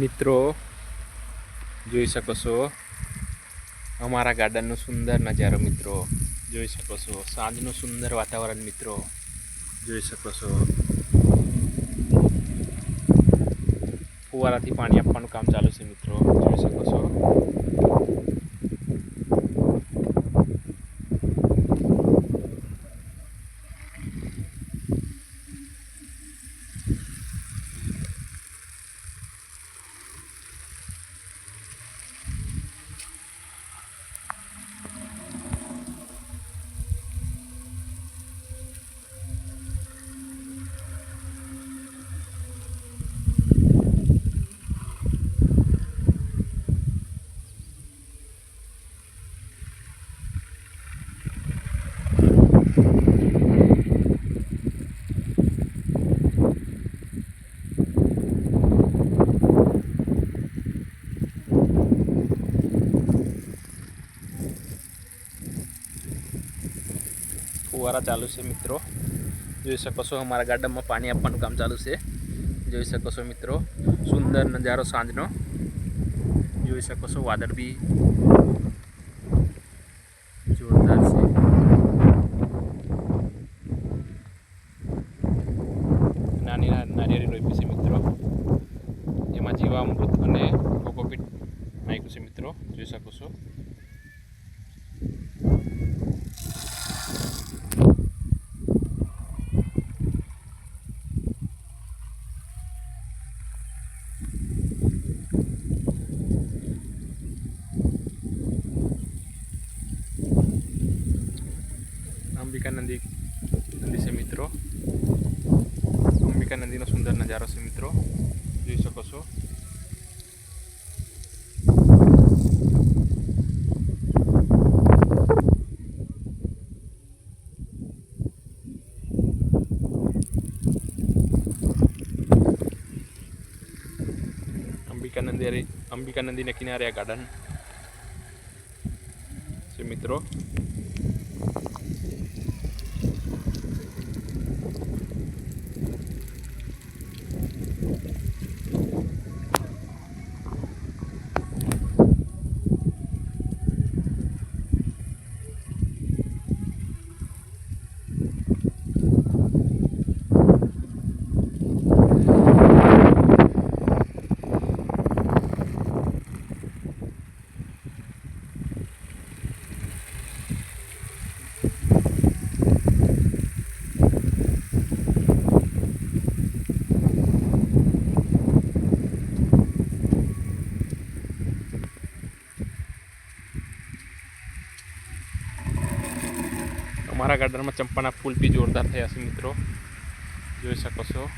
મિત્રો જોઈ શકો છો અમારા ગાર્ડનનો સુંદર નજારો. મિત્રો જોઈ શકો છો સાંજનું સુંદર વાતાવરણ. મિત્રો જોઈ શકો છો ફુવારાથી પાણી આપવાનું કામ ચાલુ છે. મિત્રો જોઈ શકો છો ફુવારા ચાલુ છે. મિત્રો જોઈ શકો છો અમારા ગાર્ડનમાં પાણી આપવાનું કામ ચાલુ છે. જોઈ શકો છો મિત્રો સુંદર નજારો સાંજનો. જોઈ શકો છો વાદળ બી જોરદાર છે. નાની નારિયેળી રોપી છે. મિત્રો એમાં જીવામૃત અને કોકોપીટ નાખ્યું છે. મિત્રો જોઈ શકો છો અંબિકા નદી છે. મિત્રો અંબિકા નદીનો સુંદર નજારો છે. મિત્રો જોઈ શકો છો અંબિકા નદીના કિનારે આ ગાર્ડન છે. મિત્રો અમારા ગાર્ડનમાં ચંપાના ફૂલ બી જોરદાર થયા છે. મિત્રો જોઈ શકો છો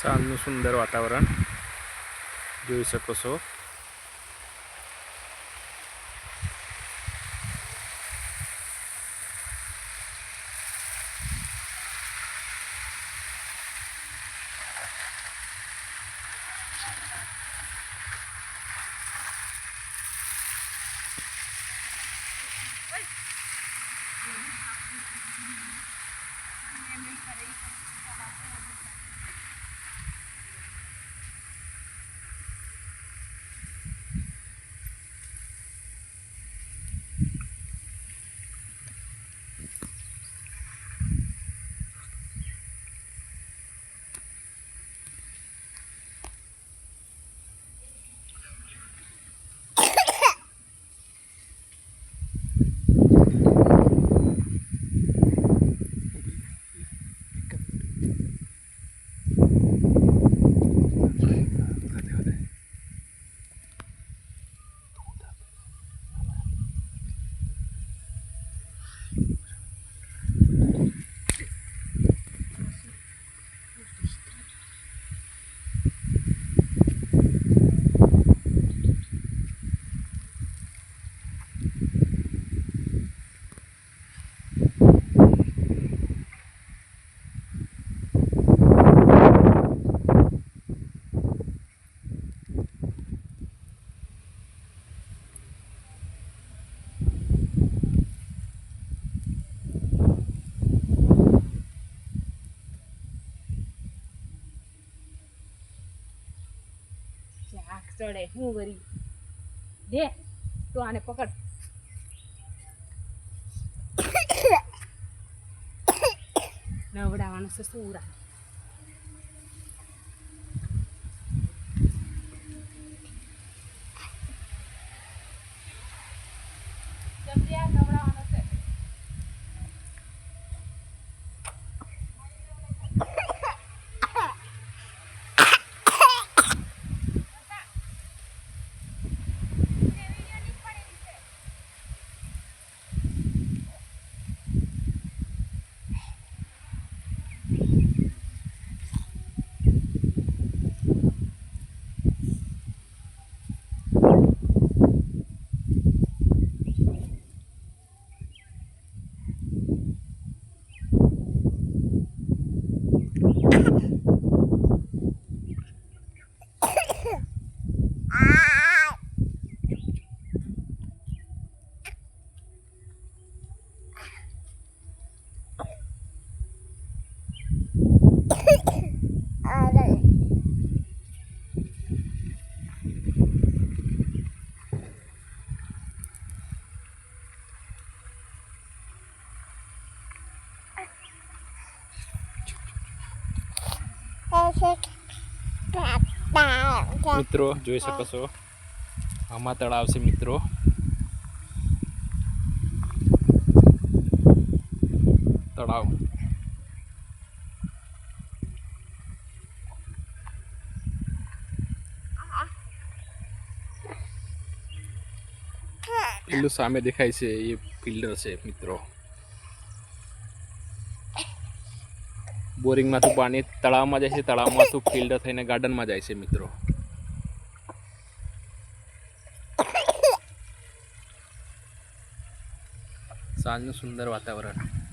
સાંજનું સુંદર વાતાવરણ જોઈ શકો છો. આંખ ચડે હું વરી દે તો આને પકડ. નવડાવવાનું છે સુરા. નવડાવવાનું છે. મિત્રો જોઈ શકો છો આમાં તળાવ છે મિત્રો. તળાવ પેલું સામે દેખાય છે એ ફિલ્ટર છે મિત્રો. બોરિંગમાંથી પાણી તળાવમાં જાય છે, તળાવમાંથી ફિલ્ટર થઈને ગાર્ડનમાં જાય છે મિત્રો. સાંજનું સુંદર વાતાવરણ.